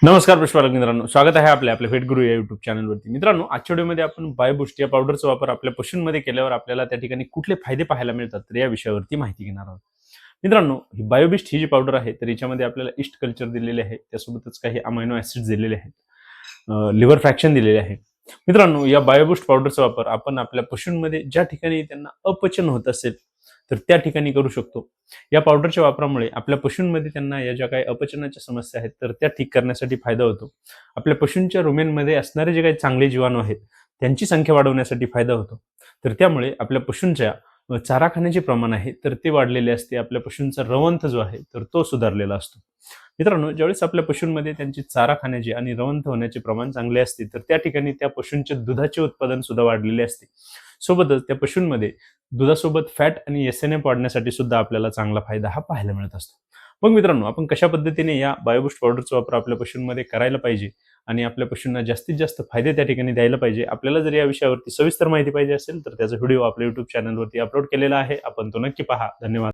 नमस्कार पुष्पालक मित्रांनो, स्वागत आहे आपल्या फेट गुरु या युट्यूब चॅनलवरती. मित्रांनो, आजच्या व्हिडिओमध्ये आपण बायोबूस्ट या पावडरचा वापर आपल्या पशूंमध्ये केल्यावर आपल्याला त्या ठिकाणी कुठले फायदे पाहायला मिळतात तर या विषयावरती माहिती घेणार आहोत. मित्रांनो, ही बायोबूस्ट ही जी पावडर आहे तर याच्यामध्ये आपल्याला ईस्ट कल्चर दिलेले आहे, त्यासोबतच काही अमायनो ऍसिड दिलेले आहेत, लिव्हर फ्रॅक्शन दिलेले आहे. मित्रांनो, या बायोबूस्ट पावडरचा वापर आपण आपल्या पशूंमध्ये ज्या ठिकाणी त्यांना अपचन होत असेल तर त्या ठिकाणी करू शकतो. या पावडरच्या वापरामुळे आपल्या पशूंमध्ये त्यांना या ज्या काही अपचनाच्या समस्या आहेत तर त्या ठीक करण्यासाठी फायदा होतो. आपल्या पशूंच्या रुमेनमध्ये असणारे जे काही चांगले जीवाणू आहेत त्यांची संख्या वाढवण्यासाठी फायदा होतो. तर त्यामुळे आपल्या पशूंच्या चारा खाण्याचे प्रमाण आहे तर ते वाढलेले असते. आपल्या पशूंचा रवंथ जो आहे तर तो सुधारलेला असतो. मित्रांनो, ज्यावेळेस आपल्या पशूंमध्ये त्यांची चारा खाण्याचे आणि रवंथ होण्याचे प्रमाण चांगले असते तर त्या ठिकाणी त्या पशूंचे दुधाचे उत्पादन सुद्धा वाढलेले असते. सोबतच त्या पशूंमध्ये दुधासोबत फॅट आणि एसएनएफ वाढण्यासाठी सुद्धा आपल्याला चांगला फायदा हा पाहायला मिळत असतो. मग मित्रांनो, आपण कशा पद्धतीने या बायोबूस्ट पावडरचा वापर आपल्या पशूंमध्ये करायला पाहिजे आणि आपल्या पशूंना जास्तीत जास्त फायदे त्या ठिकाणी द्यायला पाहिजे. आपल्याला जर या विषयावरती सविस्तर माहिती पाहिजे असेल तर त्याचा व्हिडिओ आपल्या युट्यूब चॅनलवरती अपलोड केलेला आहे. आपण तो नक्की पहा. धन्यवाद.